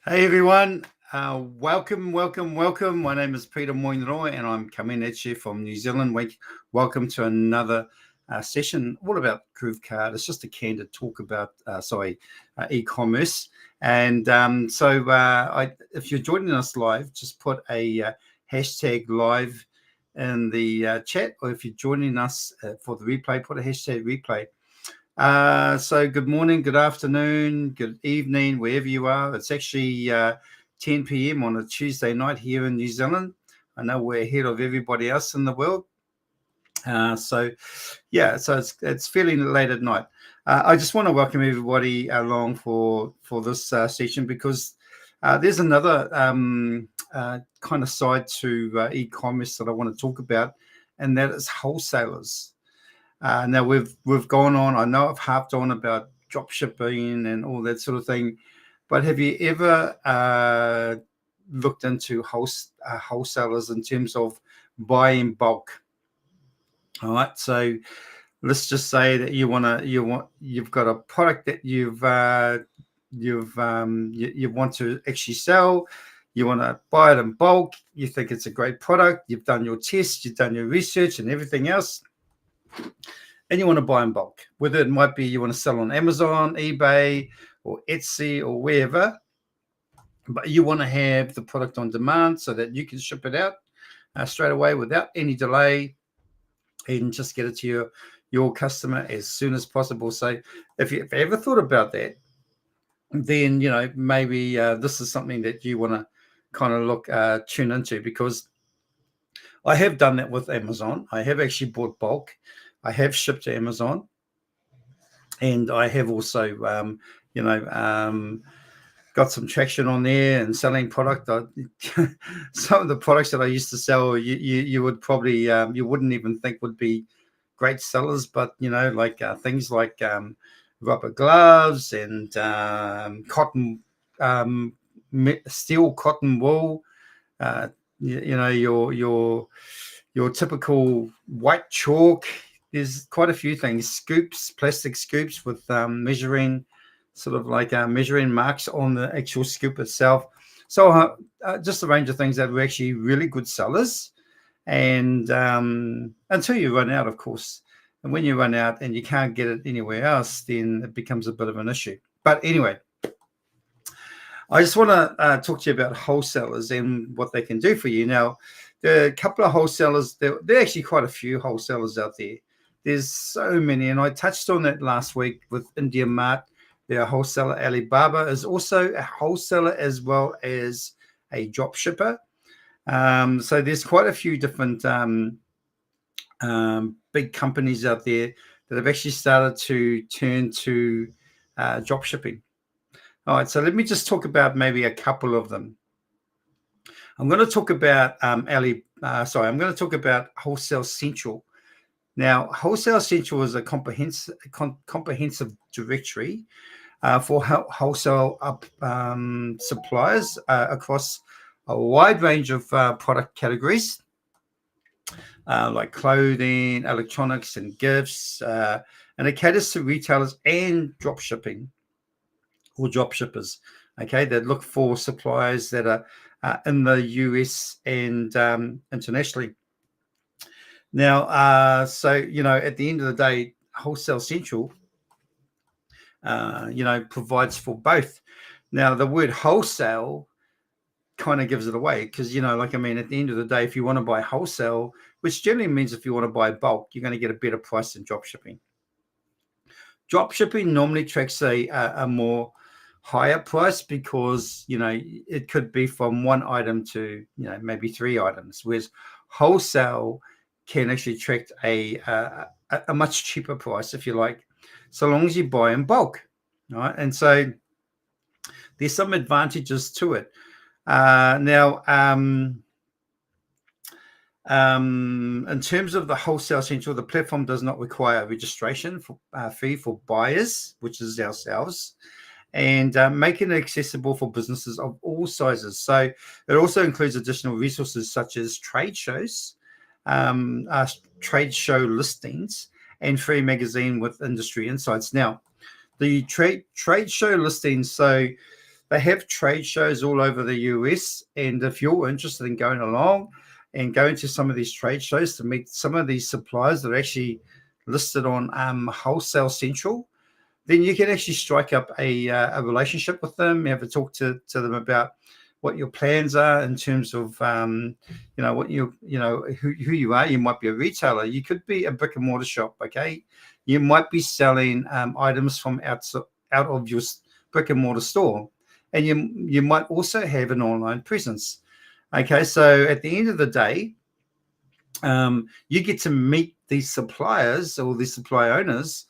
Hey everyone, welcome. My name is Peter Moinroy and I'm coming at you from New Zealand. Welcome to another session all about Groove Card. It's just a candid talk about, e-commerce. And if you're joining us live, just put a hashtag live in the chat, or if you're joining us for the replay, put a hashtag replay. So good morning, good afternoon, good evening, wherever you are. It's actually 10 p.m. on a Tuesday night here in New Zealand. I know we're ahead of everybody else in the world. So it's fairly late at night. I just want to welcome everybody along for this session, because there's another kind of side to e-commerce that I want to talk about, and that is wholesalers. Now we've gone on. I know I've harped on about drop shipping and all that sort of thing, but have you ever looked into wholesalers in terms of buying bulk? All right, so let's just say that you've got a product that you want to actually sell. You want to buy it in bulk. You think it's a great product. You've done your tests. You've done your research and everything else, and you want to buy in bulk. Whether it might be you want to sell on Amazon, eBay, or Etsy, or wherever, but you want to have the product on demand so that you can ship it out straight away without any delay, and just get it to your customer as soon as possible. So if you've ever thought about that, then maybe this is something that you want to kind of tune into, because I have done that with Amazon. I have actually bought bulk. I have shipped to Amazon, and I have also, got some traction on there and selling product. Some of the products that I used to sell, you would probably, you wouldn't even think would be great sellers, but things like rubber gloves and cotton, steel cotton wool. Your typical white chalk. There's quite a few things. Scoops, plastic scoops with measuring marks on the actual scoop itself. So just a range of things that were actually really good sellers, and until you run out, of course. And when you run out and you can't get it anywhere else, then it becomes a bit of an issue. But anyway, I just want to talk to you about wholesalers and what they can do for you. Now, there are a couple of wholesalers. There are actually quite a few wholesalers out there. There's so many, and I touched on that last week with India Mart. Their wholesaler Alibaba is also a wholesaler as well as a drop shipper. So there's quite a few different big companies out there that have actually started to turn to drop shipping. All right, so let me just talk about maybe a couple of them. I'm going to talk about I'm going to talk about Wholesale Central. Now, Wholesale Central is a comprehensive directory for wholesale suppliers across a wide range of product categories, like clothing, electronics, and gifts, and it caters to retailers and drop shipping or drop shippers, okay, that look for suppliers that are in the US and internationally. Now, so at the end of the day, Wholesale Central provides for both. Now, the word wholesale kind of gives it away, because at the end of the day, if you want to buy wholesale, which generally means if you want to buy bulk, you're going to get a better price than drop shipping. Drop shipping normally tracks a more higher price, because it could be from one item to maybe 3 items, whereas wholesale can actually track a much cheaper price, if you like, so long as you buy in bulk. All right, and so there's some advantages to it. Now, in terms of the Wholesale Central, the platform does not require a registration fee for buyers, which is ourselves, and making it accessible for businesses of all sizes. So it also includes additional resources such as trade shows, trade show listings, and free magazine with industry insights. Now, the trade show listings, so They have trade shows all over the US, and if you're interested in going along and going to some of these trade shows to meet some of these suppliers that are actually listed on Wholesale Central, then you can actually strike up a relationship with them, have a talk to them about what your plans are in terms of, what who you are. You might be a retailer. You could be a brick and mortar shop, okay? You might be selling items from out of your brick and mortar store. And you might also have an online presence. Okay, so at the end of the day, you get to meet these suppliers or these supply owners,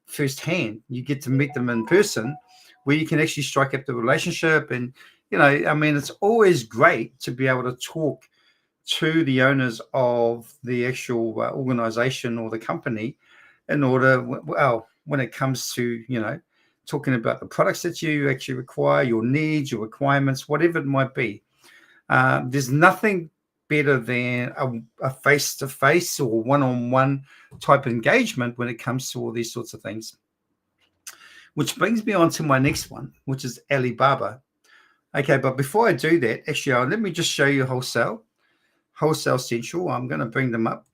firsthand. You get to meet them in person, where you can actually strike up the relationship. And it's always great to be able to talk to the owners of the actual organization or the company, in order, when it comes to talking about the products that you actually require, your needs, your requirements, whatever it might be. There's nothing better than a face-to-face or one-on-one type engagement when it comes to all these sorts of things. Which brings me on to my next one, which is Alibaba. Okay, but before I do that, actually, let me just show you Wholesale Central. I'm going to bring them up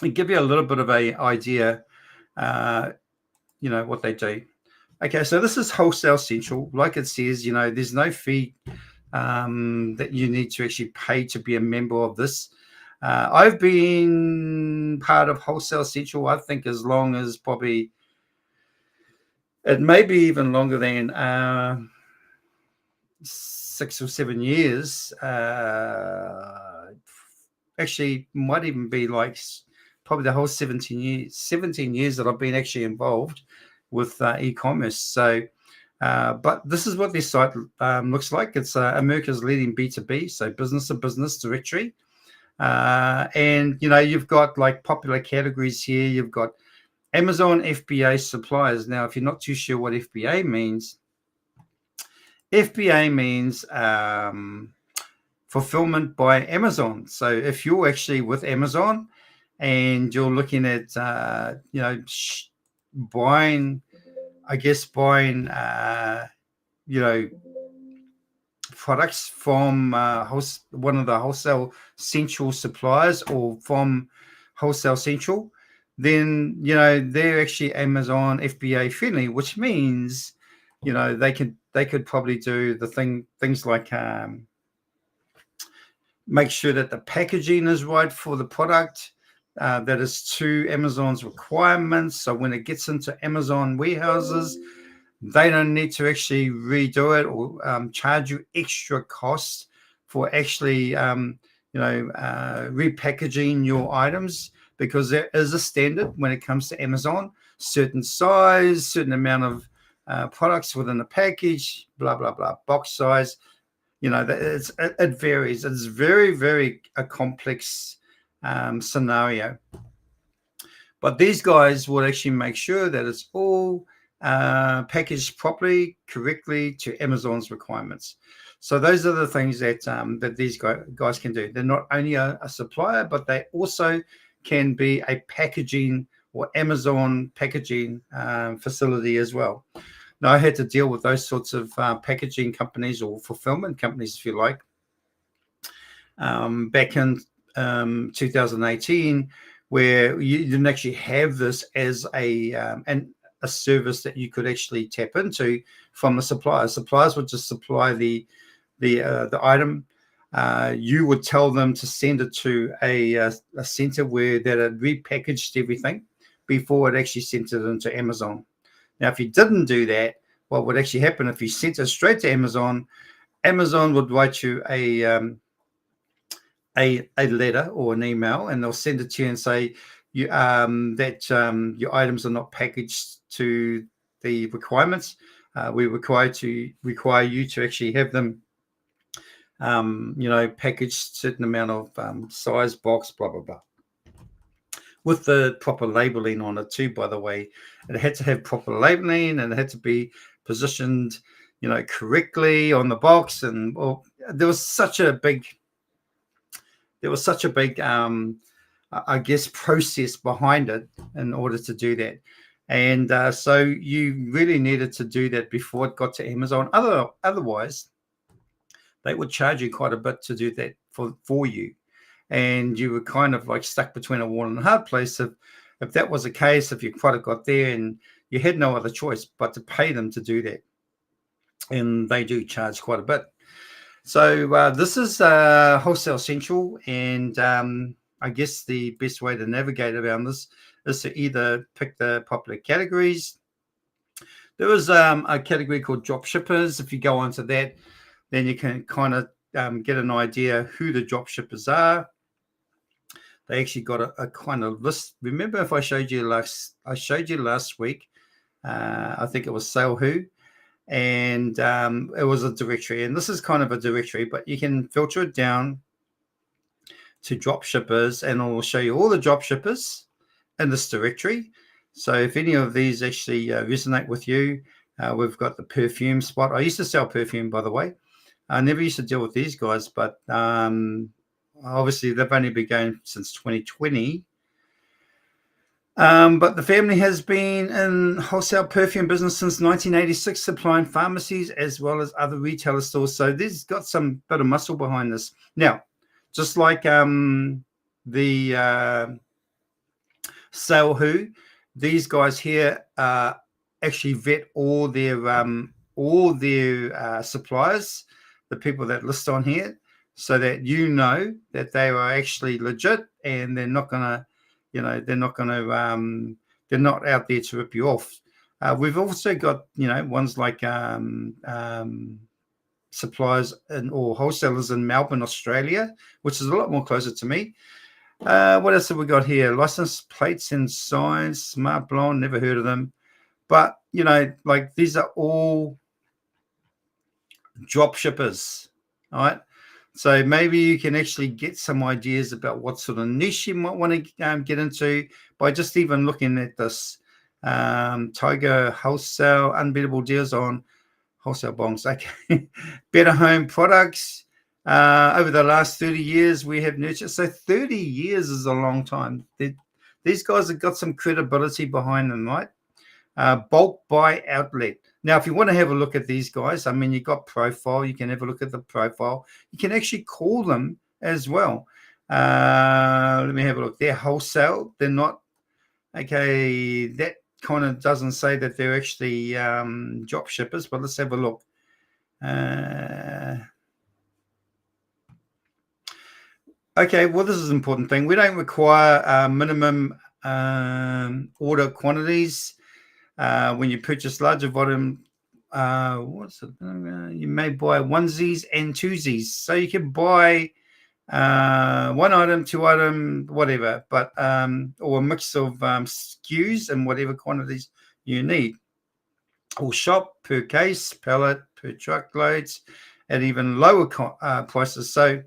and give you a little bit of an idea, what they do. Okay, so this is Wholesale Central. Like it says, there's no fee that you need to actually pay to be a member of this. I've been part of Wholesale Central, I think, as long as probably, it may be even longer than 6 or 7 years. Actually, might even be like probably the whole 17 years that I've been actually involved with e-commerce. So, but this is what this site looks like. It's America's leading B2B, so business to business directory. And, you've got like popular categories here. You've got Amazon FBA suppliers. Now, if you're not too sure what FBA means fulfillment by Amazon. So if you're actually with Amazon and you're looking at, buying, products from one of the Wholesale Central suppliers or from Wholesale Central, then, they're actually Amazon FBA friendly, which means, they could probably do things like make sure that the packaging is right for the product, that is to Amazon's requirements. So when it gets into Amazon warehouses, they don't need to actually redo it or charge you extra costs for actually, repackaging your items, because there is a standard when it comes to Amazon, certain size, certain amount of products within a package, blah, blah, blah, box size. It varies. It's very, very a complex scenario. But these guys will actually make sure that it's all packaged properly, correctly to Amazon's requirements. So those are the things that that these guys can do. They're not only a supplier, but they also can be a packaging or Amazon packaging facility as well. Now, I had to deal with those sorts of packaging companies or fulfillment companies, if you like, back in 2018, where you didn't actually have this as a service that you could actually tap into from the suppliers. Suppliers would just supply the item. You would tell them to send it to a center where that had repackaged everything before it actually sent it into Amazon. Now, if you didn't do that, what would actually happen if you sent it straight to Amazon? Amazon would write you a letter or an email, and they'll send it to you and say that your items are not packaged to the requirements. We require you to actually have them, packaged certain amount of size, box, blah blah blah, with the proper labeling on it too. By the way, it had to have proper labeling and it had to be positioned, correctly on the box. And there was such a big, process behind it in order to do that. And so you really needed to do that before it got to Amazon. Otherwise, they would charge you quite a bit to do that for you. And you were kind of like stuck between a wall and a hard place. If that was the case, if your product got there and you had no other choice but to pay them to do that. And they do charge quite a bit. So this is Wholesale Central, and I guess the best way to navigate around this is to either pick the popular categories. There is a category called drop shippers. If you go onto that, then you can kind of get an idea who the drop shippers are. They actually got a kind of list. Remember, if I showed you last week, I think it was Sale Who, and it was a directory. And this is kind of a directory, but you can filter it down to drop shippers, and it will show you all the drop shippers in this directory. So if any of these actually resonate with you, we've got the perfume spot. I used to sell perfume, by the way. I never used to deal with these guys, but obviously they've only been going since 2020. But the family has been in wholesale perfume business since 1986, supplying pharmacies as well as other retailer stores. So this got some bit of muscle behind this. Now, just like the Sale Who, these guys here actually vet all their suppliers, the people that list on here, so that you know that they are actually legit and they're not gonna, they're not out there to rip you off. We've also got, ones like suppliers or wholesalers in Melbourne, Australia, which is a lot more closer to me. What else have we got here? License plates and signs, Smart Blonde, never heard of them. But, like these are all drop shippers, all right? So maybe you can actually get some ideas about what sort of niche you might want to get into by just even looking at this. Tiger Wholesale, unbeatable deals on wholesale bonds. Okay. Better home products. Over the last 30 years, we have nurtured. So 30 years is a long time. These guys have got some credibility behind them, right? Bulk buy outlet. Now, if you want to have a look at these guys, I mean, you've got profile. You can have a look at the profile. You can actually call them as well. Let me have a look. They're wholesale. They're not. Okay, that kind of doesn't say that they're actually drop shippers, but let's have a look. Okay, well, this is an important thing. We don't require minimum order quantities. When you purchase larger volume, you may buy onesies and twosies. So you can buy one item, two item, whatever, but or a mix of SKUs and whatever quantities you need. Or shop per case, pallet, per truckloads, at even lower prices. So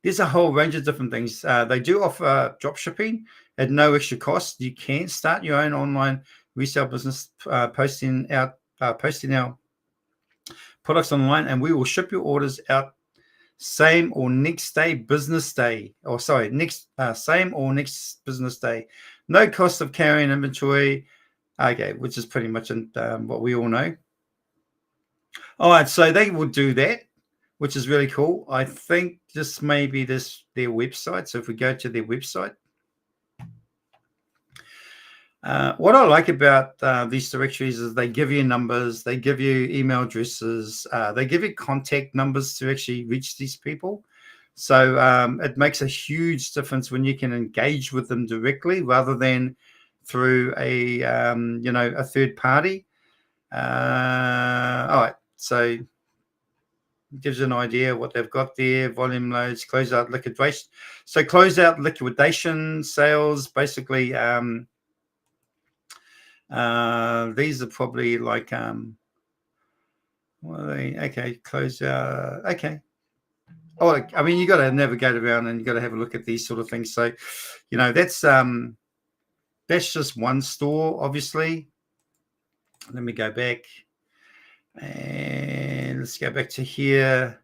there's a whole range of different things. They do offer drop shipping at no extra cost. You can start your own online resale business, posting our products online, and we will ship your orders out same or next business day. Same or next business day. No cost of carrying inventory. Okay, which is pretty much what we all know. All right, so they will do that, which is really cool. I think this may be their website. So if we go to their website, what I like about these directories is they give you numbers, they give you email addresses, they give you contact numbers to actually reach these people. So it makes a huge difference when you can engage with them directly rather than through a third party. All right, so it gives you an idea what they've got there. Volume loads, closeout liquidation. So closeout liquidation sales, basically. These are probably like what are they? Okay, close. Okay. Oh, I mean, you got to navigate around and you got to have a look at these sort of things. So, that's just one store, obviously. Let me go back and let's go back to here.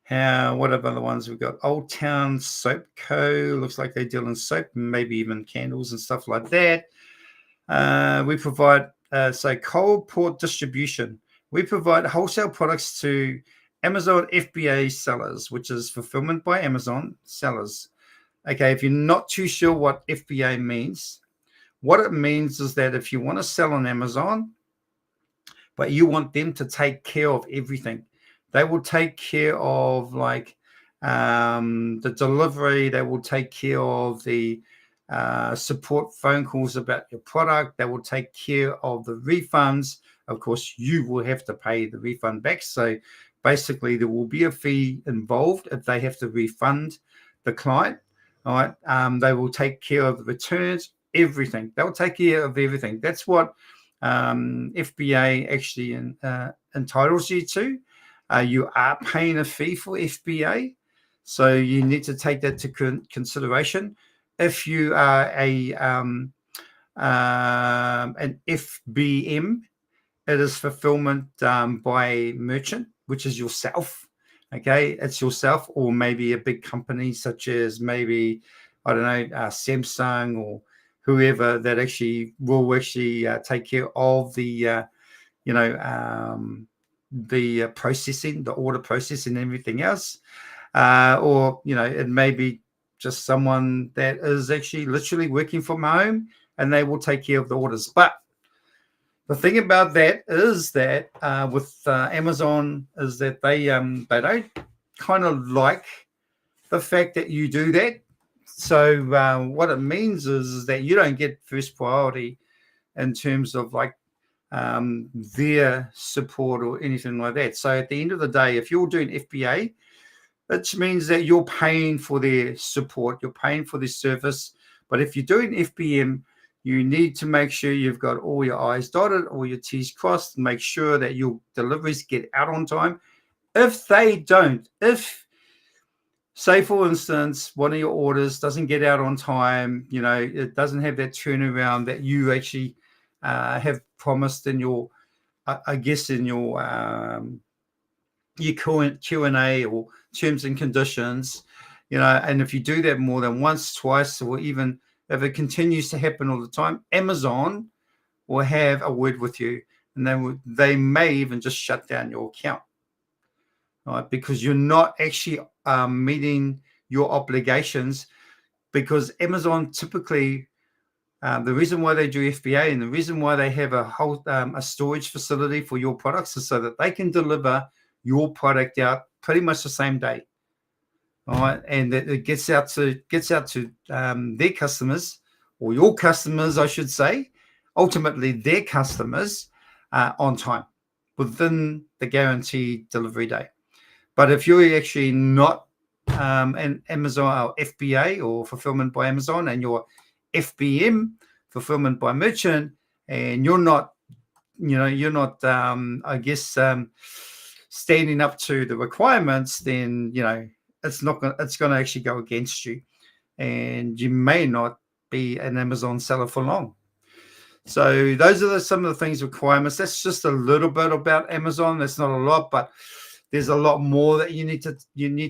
What are the ones we've got? Old Town Soap Co. Looks like they deal in soap, maybe even candles and stuff like that. We provide, cold port distribution. We provide wholesale products to Amazon FBA sellers, which is fulfillment by Amazon sellers. Okay, if you're not too sure what FBA means, what it means is that if you want to sell on Amazon, but you want them to take care of everything, they will take care of the delivery. They will take care of the support phone calls about your product. They will take care of the refunds. Of course, you will have to pay the refund back. So basically, there will be a fee involved if they have to refund the client. All right. They will take care of the returns, everything. They'll take care of everything. That's what FBA actually entitles you to. You are paying a fee for FBA. So you need to take that to consideration. If you are an FBM, it is fulfillment by merchant, which is yourself. Okay, it's yourself, or maybe a big company such as maybe, I don't know, Samsung or whoever that actually will take care of the processing, the order processing, and everything else. Or it may be just someone that is actually literally working from home, and they will take care of the orders. But the thing about that is that with Amazon is that they don't kind of like the fact that you do that. So what it means is that you don't get first priority in terms of their support or anything like that. So at the end of the day, if you're doing FBA, it means that you're paying for their support, you're paying for their service. But if you're doing FBM, you need to make sure you've got all your I's dotted, all your T's crossed, and make sure that your deliveries get out on time. If they don't, say for instance, one of your orders doesn't get out on time, it doesn't have that turnaround that you actually have promised in your, in your Q&A or terms and conditions, and if you do that more than once, twice, or even if it continues to happen all the time, Amazon will have a word with you, and they may even just shut down your account, right? Because you're not actually meeting your obligations. Because Amazon typically, the reason why they do FBA and the reason why they have a storage facility for your products is so that they can deliver your product out pretty much the same day. All right, and that it gets out to their customers, or your customers, I should say, ultimately their customers, on time within the guaranteed delivery day. But if you're actually not an Amazon or FBA or fulfillment by Amazon, and you're FBM, fulfillment by merchant, and you're not standing up to the requirements, then it's going to actually go against you, and you may not be an Amazon seller for long. So those are some of the things, requirements. That's just a little bit about Amazon. That's not a lot, but there's a lot more that you need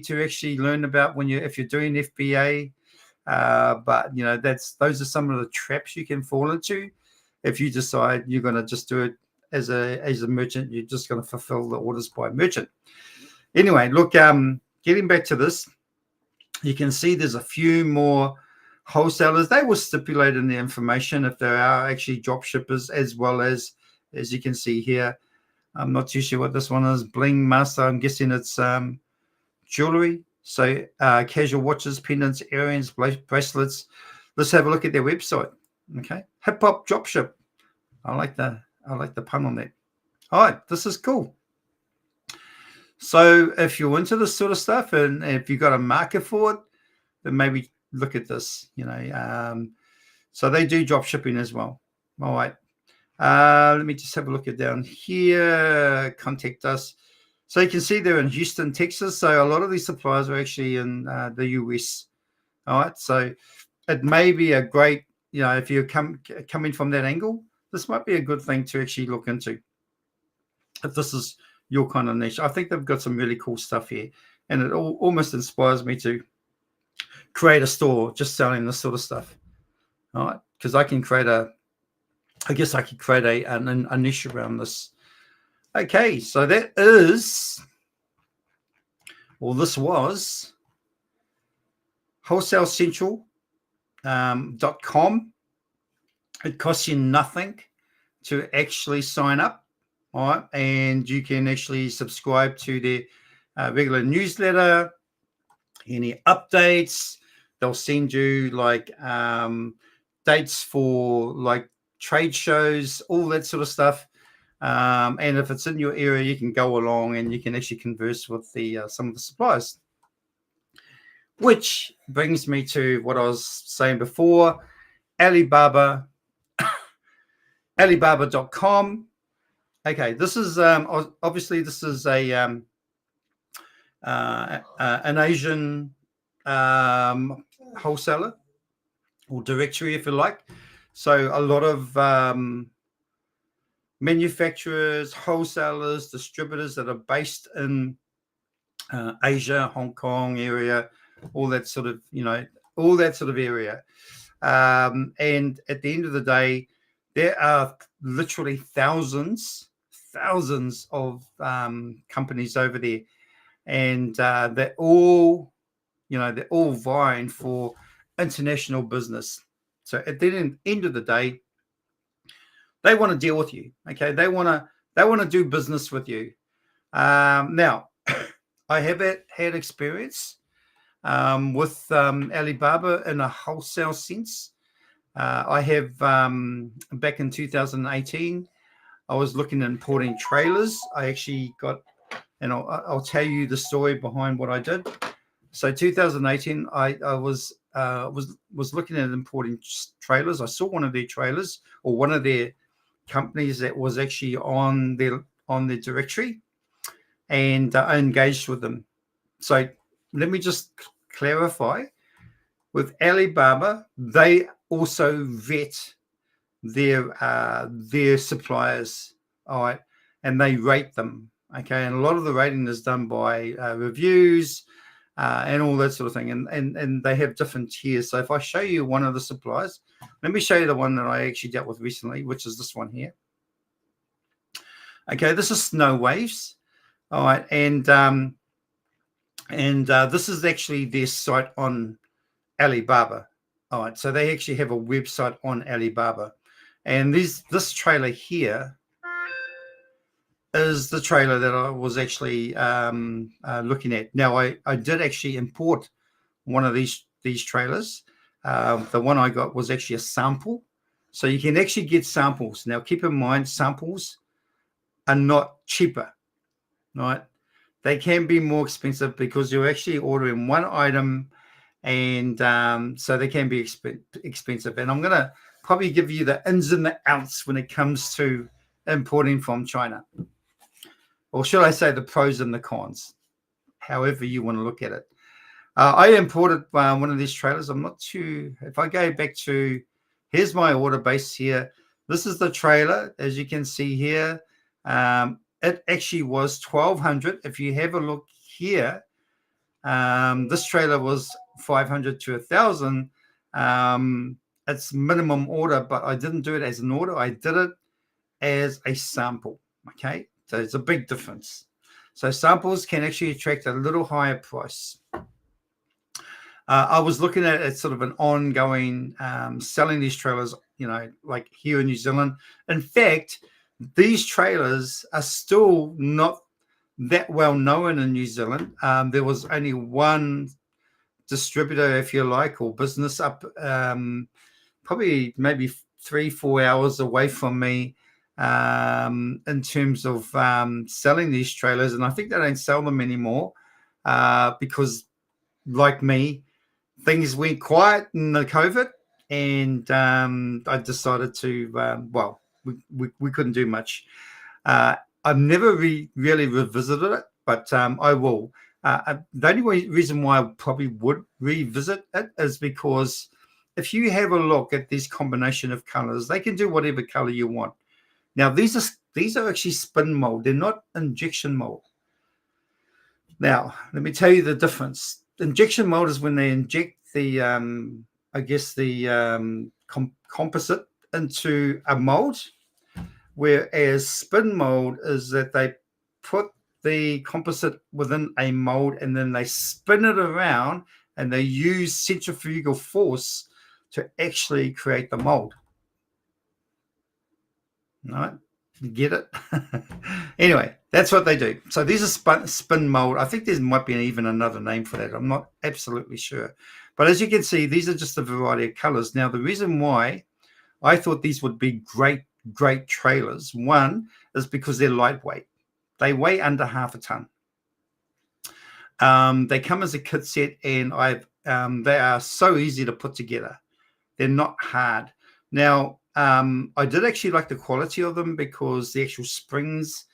to actually learn about if you're doing FBA. But those are some of the traps you can fall into if you decide you're going to just do it as a merchant. You're just going to fulfill the orders by merchant. Anyway, look, getting back to this, you can see there's a few more wholesalers. They will stipulate in the information if there are actually drop shippers, as well as you can see here. I'm not too sure what this one is. Bling Master. I'm guessing it's jewelry. So casual watches, pendants, earrings, bracelets. Let's have a look at their website. Okay, hip hop dropship. I like the pun on that. All right, this is cool. So if you're into this sort of stuff, and if you've got a market for it, then maybe look at this. So they do drop shipping as well. All right. Let me just have a look at down here. Contact us. So you can see they're in Houston, Texas. So a lot of these suppliers are actually in the US. All right. So it may be a great, if you're coming from that angle, this might be a good thing to actually look into if this is your kind of niche. I think they've got some really cool stuff here, and it almost inspires me to create a store just selling this sort of stuff. All right. Because I can create a I guess I could create a niche around this. Okay, so that is, well, this was wholesalecentral.com. It costs you nothing to actually sign up, all right? And you can actually subscribe to their regular newsletter, any updates. They'll send you like dates for like trade shows, all that sort of stuff. And if it's in your area, you can go along and you can actually converse with the some of the suppliers. Which brings me to what I was saying before, Alibaba, Alibaba.com. Okay, this is obviously this is a an Asian wholesaler or directory, if you like. So a lot of manufacturers, wholesalers, distributors that are based in Asia, Hong Kong area, all that sort of, all that sort of area. And at the end of the day, there are literally thousands of companies over there, and they're all vying for international business. So at the end of the day, they want to deal with you. Okay, they want to do business with you. Now, I have had experience with Alibaba in a wholesale sense. I have back in 2018, I was looking at importing trailers. I actually got, and I'll tell you the story behind what I did. So 2018, I was looking at importing trailers. I saw one of their trailers, or one of their companies that was actually on their directory, and I engaged with them. So let me just clarify. With Alibaba, they also vet their suppliers, all right, and they rate them. Okay, and a lot of the rating is done by reviews and all that sort of thing, and they have different tiers. So if I show you one of the suppliers, let me show you the one that I actually dealt with recently, which is this one here. Okay, this is Snow Waves, all right, and this is actually their site on Alibaba. All right, so they actually have a website on Alibaba, and this trailer here is the trailer that I was actually looking at. Now, I did actually import one of these trailers. The one I got was actually a sample, so you can actually get samples. Now, keep in mind, samples are not cheaper, right? They can be more expensive because you're actually ordering one item, and so they can be expensive. And I'm going to probably give you the ins and the outs when it comes to importing from China. Or should I say the pros and the cons, however you want to look at it. I imported one of these trailers. I'm not too, if I go back to, here's my order base here. This is the trailer, as you can see here. It actually was 1,200. If you have a look here, this trailer was 500 to 1,000. It's minimum order, but I didn't do it as an order. I did it as a sample. Okay, so it's a big difference. So samples can actually attract a little higher price. I was looking at it sort of an ongoing selling these trailers, like here in New Zealand. In fact, these trailers are still not that well known in New Zealand. There was only one distributor, if you like, or business up probably maybe 3-4 hours away from me in terms of selling these trailers. And I think they don't sell them anymore because, like me, things went quiet in the COVID, and I decided to, we couldn't do much. I've never really revisited it, but I will. The only reason why I probably would revisit it is because if you have a look at this combination of colors, they can do whatever color you want. Now, these are actually spin mold. They're not injection mold. Now, let me tell you the difference. Injection mold is when they inject the, composite into a mold, whereas spin mold is that they put the composite within a mold and then they spin it around and they use centrifugal force to actually create the mold. All right, you get it? Anyway, that's what they do. So these are spin mold. I think there might be even another name for that. I'm not absolutely sure. But as you can see, these are just a variety of colors. Now, the reason why I thought these would be great trailers, one is because they're lightweight. They weigh under half a ton. They come as a kit set, and they are so easy to put together. They're not hard. Now, I did actually like the quality of them because the actual springs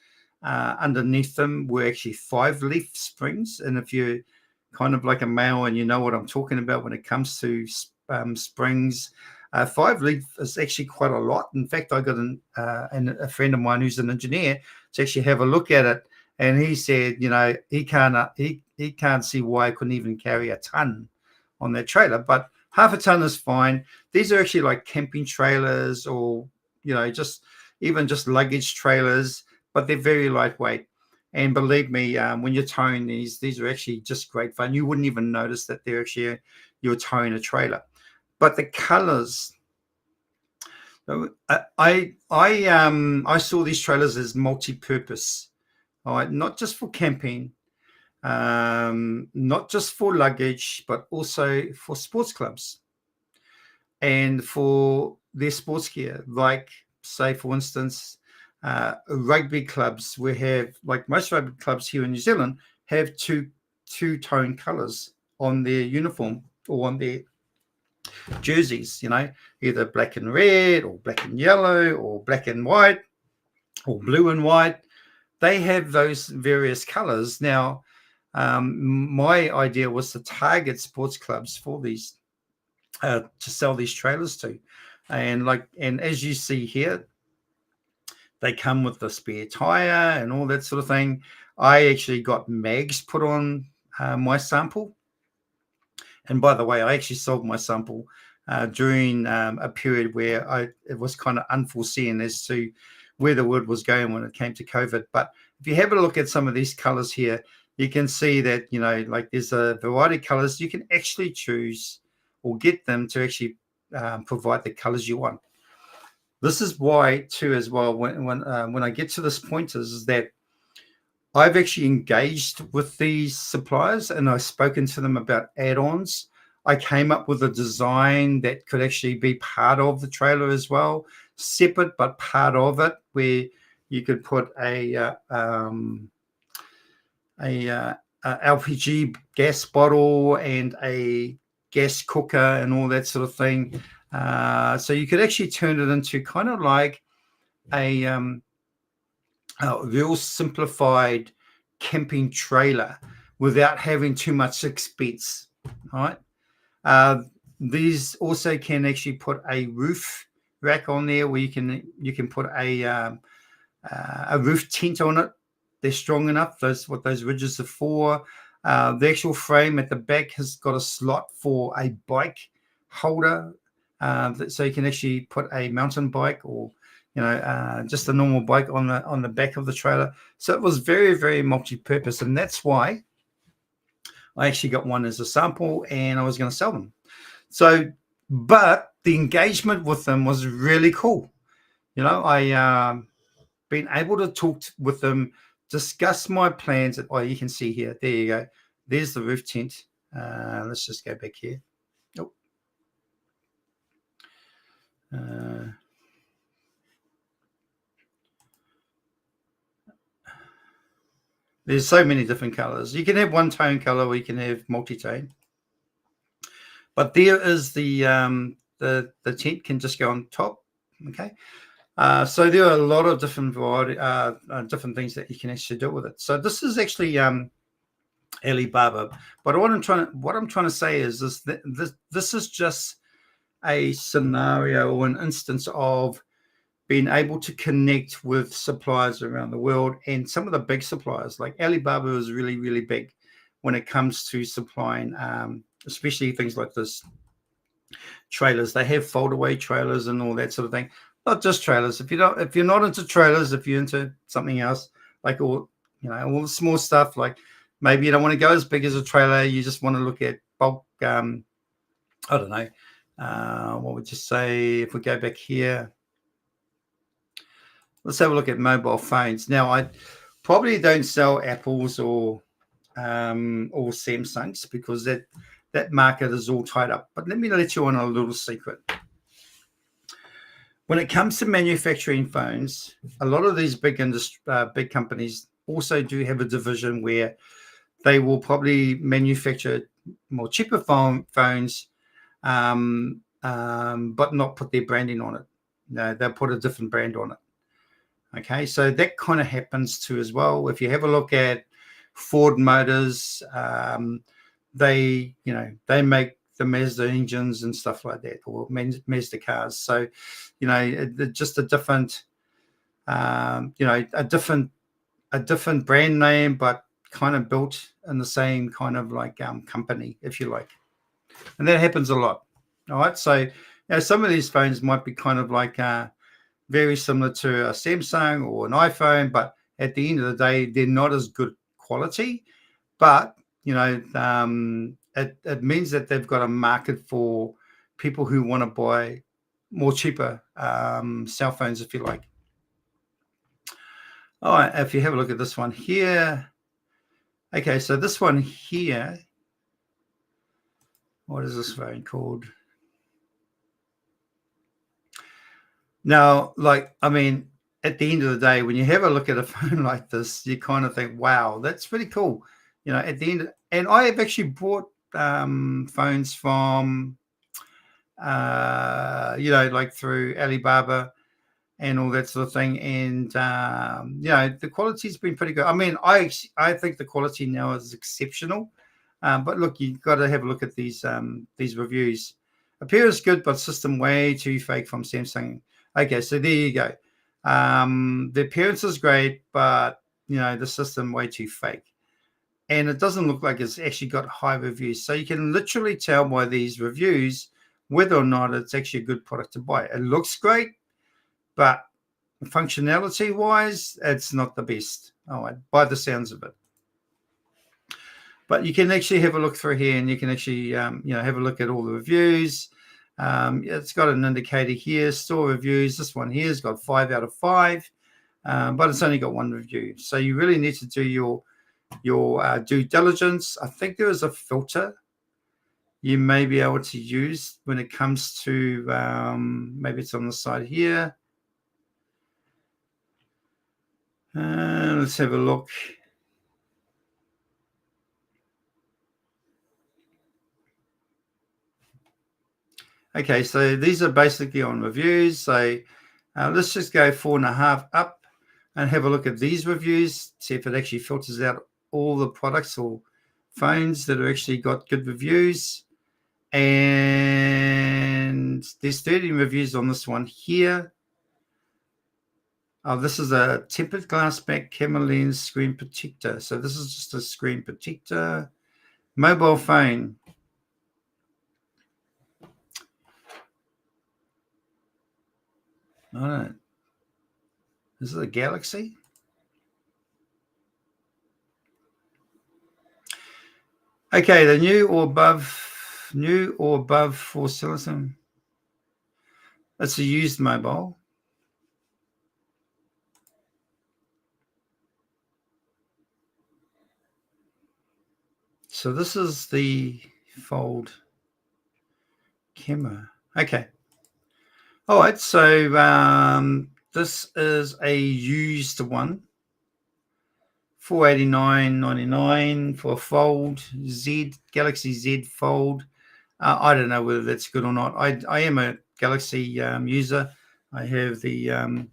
underneath them were actually 5-leaf springs. And if you're kind of like a male and you know what I'm talking about when it comes to springs, 5-leaf is actually quite a lot. In fact, I got a friend of mine who's an engineer to actually have a look at it, and he said, he can't see why I couldn't even carry a ton on that trailer, but half a ton is fine. These are actually like camping trailers, or just luggage trailers, but they're very lightweight. And believe me, when you're towing these are actually just great fun. You wouldn't even notice that they're actually you're towing a trailer. But the colors, I saw these trailers as multi-purpose. All right, not just for camping, not just for luggage, but also for sports clubs and for their sports gear. Like, say, for instance, rugby clubs. We have, like most rugby clubs here in New Zealand, have two-tone colors on their uniform or on their jerseys, either black and red or black and yellow or black and white or blue and white. They have those various colors. Now, my idea was to target sports clubs for these, to sell these trailers to. And as you see here, they come with the spare tire and all that sort of thing. I actually got mags put on my sample. And by the way, I actually sold my sample during a period where it was kind of unforeseen as to where the world was going when it came to COVID. But if you have a look at some of these colors here, you can see that, there's a variety of colors. You can actually choose or get them to actually provide the colors you want. This is why, too, as well, when I get to this point, is that I've actually engaged with these suppliers and I've spoken to them about add-ons. I came up with a design that could actually be part of the trailer as well, separate but part of it, where you could put a LPG gas bottle and a gas cooker and all that sort of thing. So you could actually turn it into kind of like a real simplified camping trailer without having too much expense. All right. These also can actually put a roof rack on there where you can put a roof tent on it. They're strong enough. That's what those ridges are for. The actual frame at the back has got a slot for a bike holder, so you can actually put a mountain bike or just a normal bike on the back of the trailer. So it was very, very multi-purpose, and that's why I actually got one as a sample, and I was going to sell them. So, but the engagement with them was really cool. I been able to talk with them, discuss my plans. Oh, you can see here. There you go. There's the roof tent. Let's just go back here. Oh. There's so many different colors. You can have one tone color, or you can have multi-tone. But there is the tent can just go on top. Okay. So there are a lot of different variety, different things that you can actually do with it. So this is actually Alibaba. But what I'm trying to say is this is just a scenario or an instance of being able to connect with suppliers around the world, and some of the big suppliers like Alibaba is really, really big when it comes to supplying, especially things like this. trailers. They have fold-away trailers and all that sort of thing. Not just trailers. If you're not into trailers, if you're into something else, like all the small stuff, like maybe you don't want to go as big as a trailer. You just want to look at bulk. I don't know. What would you say if we go back here? Let's have a look at mobile phones. Now, I probably don't sell Apples or Samsungs because that market is all tied up. But let me let you on a little secret. When it comes to manufacturing phones, a lot of these big companies also do have a division where they will probably manufacture more cheaper phones, but not put their branding on it. No, they'll put a different brand on it. Okay, so that kind of happens too as well. If you have a look at Ford Motors, they make the Mazda engines and stuff like that, or Mazda cars. So, just a different, a different brand name, but kind of built in the same kind of like company, if you like. And that happens a lot. All right, so some of these phones might be kind of like very similar to a Samsung or an iPhone, but at the end of the day, they're not as good quality. But it means that they've got a market for people who want to buy more cheaper cell phones, if you like. All right, if you have a look at this one here. Okay, so this one here, what is this phone called? Now, at the end of the day, when you have a look at a phone like this, you kind of think, wow, that's pretty cool. At the end, and I have actually bought phones from, like through Alibaba and all that sort of thing. And, the quality's been pretty good. I think the quality now is exceptional. But look, you've got to have a look at these reviews. Appears good, but system way too fake from Samsung. Okay, so there you go. The appearance is great, but the system way too fake. And it doesn't look like it's actually got high reviews. So you can literally tell by these reviews whether or not it's actually a good product to buy. It looks great, but functionality-wise, it's not the best. All right, by the sounds of it. But you can actually have a look through here, and you can actually, have a look at all the reviews. It's got an indicator here, store reviews. This one here has got 5 out of 5, but it's only got 1 review. So you really need to do your due diligence. I think there is a filter you may be able to use when it comes to, maybe it's on the side here. Let's have a look. Okay, so these are basically on reviews. So let's just go 4.5 up and have a look at these reviews, see if it actually filters out all the products or phones that have actually got good reviews. And there's 13 reviews on this one here. Oh, this is a tempered glass back camera lens screen protector. So this is just a screen protector. Mobile phone. All right. This is a Galaxy. Okay, the new or above for Silicon. That's a used mobile. So this is the fold camera. Okay. All right. So this is a used one. $489.99 for a Fold Z, Galaxy Z Fold. I don't know whether that's good or not. I am a Galaxy user. I have the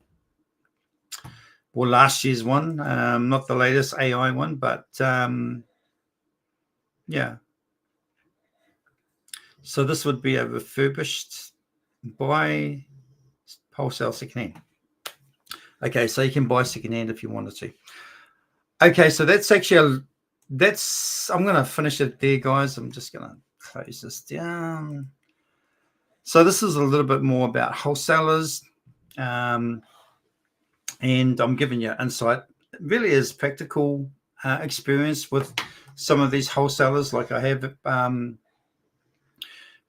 last year's one, not the latest AI one, but yeah. So this would be a refurbished by Wholesale secondhand. Okay, so you can buy secondhand if you wanted to. Okay, so that's actually I'm going to finish it there, guys. I'm just going to close this down. So this is a little bit more about wholesalers, and I'm giving you insight. It really is practical experience with some of these wholesalers. Like I have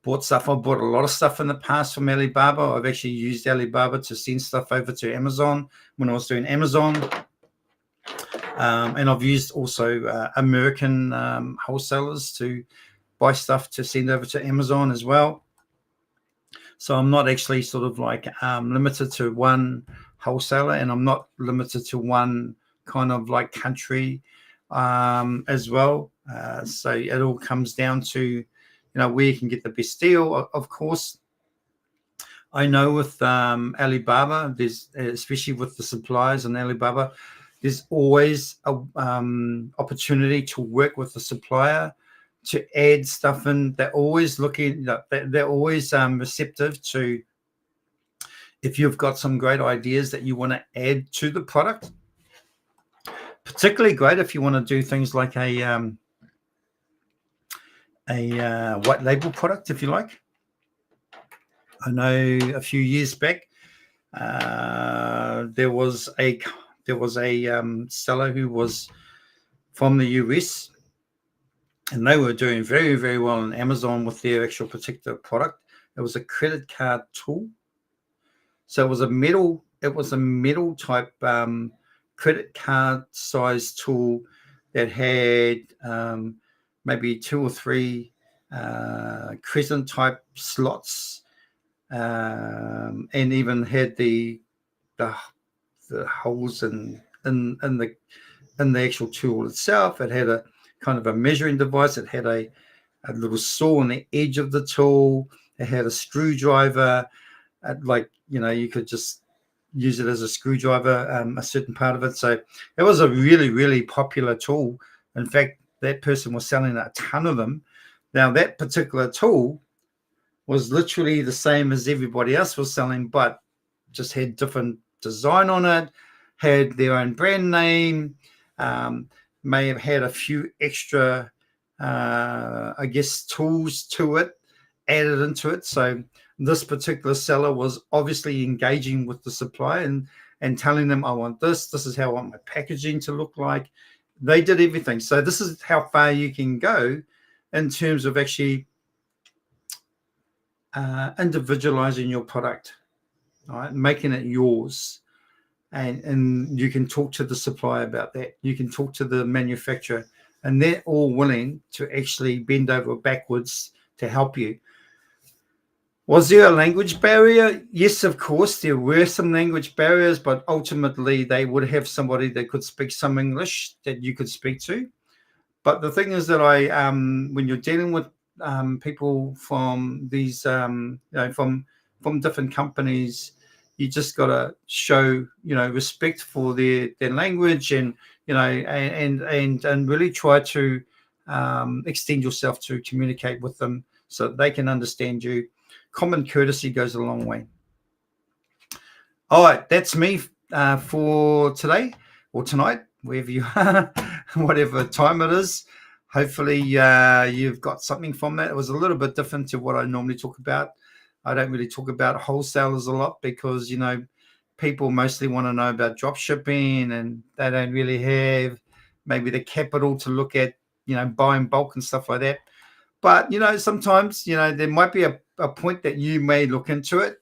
bought stuff. I bought a lot of stuff in the past from Alibaba. I've actually used Alibaba to send stuff over to Amazon when I was doing Amazon. And I've used also American wholesalers to buy stuff to send over to Amazon as well. So I'm not actually sort of like limited to one wholesaler, and I'm not limited to one kind of like country as well. So it all comes down to, where you can get the best deal. Of course, I know with Alibaba, there's, especially with the suppliers on Alibaba, there's always a opportunity to work with the supplier to add stuff in. They're always looking, they're always receptive to, if you've got some great ideas that you want to add to the product. Particularly great if you want to do things like a white label product, if you like. I know a few years back, there was a seller who was from the US, and they were doing very, very well on Amazon with their actual particular product. It was a credit card tool. So it was a metal type credit card size tool that had maybe 2 or 3 crescent type slots, and even had the holes in the actual tool itself. It had a kind of a measuring device. It had a little saw on the edge of the tool. It had a screwdriver. You could just use it as a screwdriver, a certain part of it. So it was a really, really popular tool. In fact, that person was selling a ton of them. Now, that particular tool was literally the same as everybody else was selling, but just had different design on it, had their own brand name, may have had a few extra, tools to it, added into it. So this particular seller was obviously engaging with the supplier and telling them, I want this is how I want my packaging to look like. They did everything. So this is how far you can go in terms of actually individualizing your product, right? Making it yours. And you can talk to the supplier about that. You can talk to the manufacturer, and they're all willing to actually bend over backwards to help you. Was there a language barrier? Yes, of course, there were some language barriers, but ultimately they would have somebody that could speak some English that you could speak to. But the thing is that when you're dealing with people from these, from different companies, you just got to show, respect for their language, and and really try to extend yourself to communicate with them so that they can understand you. Common courtesy goes a long way. All right, that's me for today or tonight, wherever you are, whatever time it is. Hopefully you've got something from that. It was a little bit different to what I normally talk about. I don't really talk about wholesalers a lot because, people mostly want to know about drop shipping, and they don't really have maybe the capital to look at, buying bulk and stuff like that. But, sometimes, there might be a point that you may look into it,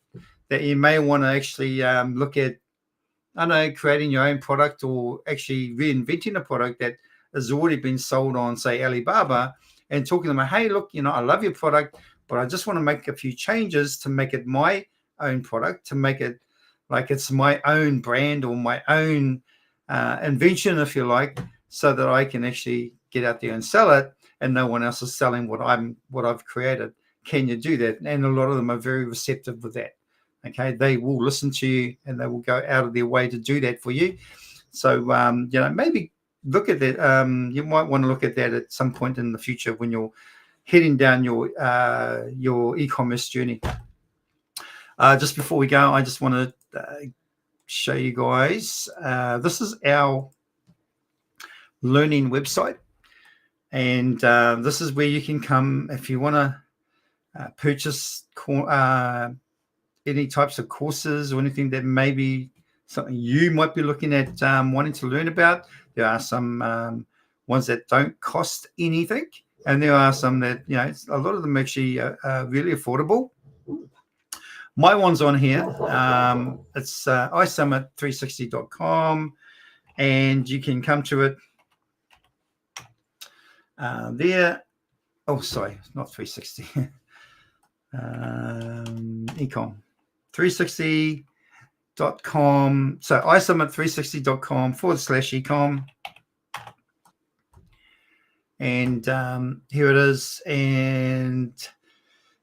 that you may want to actually look at, I don't know, creating your own product, or actually reinventing a product that has already been sold on, say, Alibaba, and talking to them, hey, look, I love your product, but I just want to make a few changes to make it my own product, to make it like it's my own brand or my own invention, if you like, so that I can actually get out there and sell it, and no one else is selling what I've created. Can you do that? And a lot of them are very receptive with that. Okay, they will listen to you, and they will go out of their way to do that for you. So maybe look at that. You might want to look at that at some point in the future when you're heading down your e-commerce journey. Just before we go, I just want to show you guys. This is our learning website, and this is where you can come if you want to purchase any types of courses or anything that maybe something you might be looking at wanting to learn about. There are some ones that don't cost anything, and there are some that, a lot of them actually are really affordable. My one's on here. It's iSummit360.com, and you can come to it there. Oh, sorry, not 360. Ecom 360.com. So iSummit360.com/ecom. And here it is. And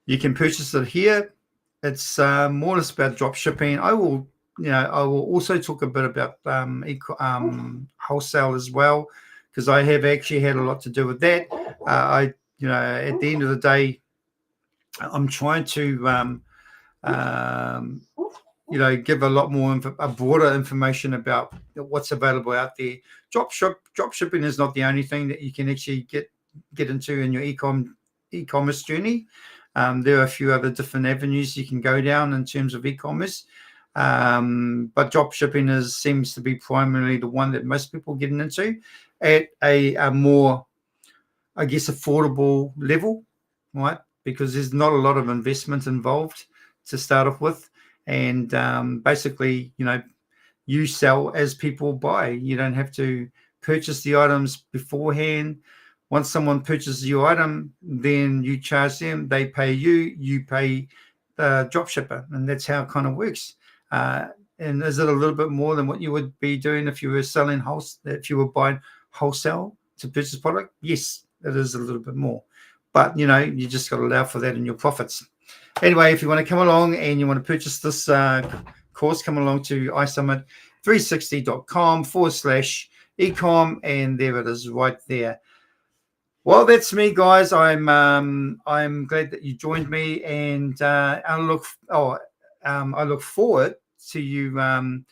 you can purchase it here. It's more or less about drop shipping. I will also talk a bit about wholesale as well, because I have actually had a lot to do with that. At the end of the day, I'm trying to give a lot more broader information about what's available out there. Drop shipping is not the only thing that you can actually get into in your e-commerce journey. There are a few other different avenues you can go down in terms of e-commerce, but drop shipping seems to be primarily the one that most people are getting into at a more, I guess, affordable level, right? Because there's not a lot of investment involved to start off with. And basically, you sell as people buy. You don't have to purchase the items beforehand. Once someone purchases your item, then you charge them, they pay you, you pay the drop shipper. And that's how it kind of works. And is it a little bit more than what you would be doing if you were selling if you were buying wholesale to purchase product? Yes, it is a little bit more. But, you just got to allow for that in your profits. Anyway, if you want to come along and you want to purchase this course, come along to iSummit360.com/ecom, and there it is right there. Well, that's me, guys. I'm glad that you joined me, and I look forward to you to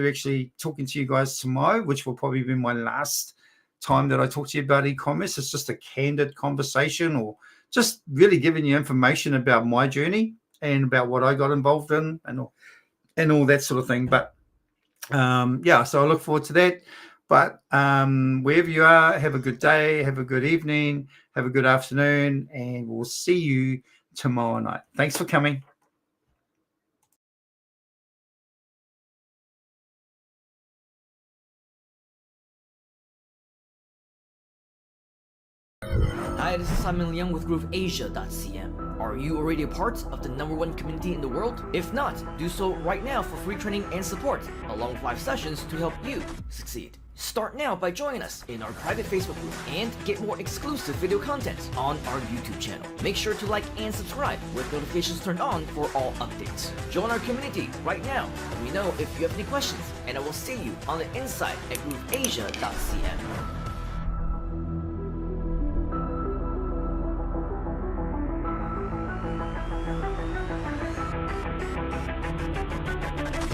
actually talking to you guys tomorrow, which will probably be my last time that I talk to you about e-commerce. It's just a candid conversation, or just really giving you information about my journey and about what I got involved in and all that sort of thing. But so I look forward to that. But wherever you are, have a good day, have a good evening, have a good afternoon, and we'll see you tomorrow night. Thanks for coming. Hi, this is Simon Liang with GrooveAsia.cm. Are you already a part of the #1 community in the world? If not, do so right now for free training and support, along with live sessions to help you succeed. Start now by joining us in our private Facebook group and get more exclusive video content on our YouTube channel. Make sure to like and subscribe with notifications turned on for all updates. Join our community right now. Let me know if you have any questions, and I will see you on the inside at GrooveAsia.cm.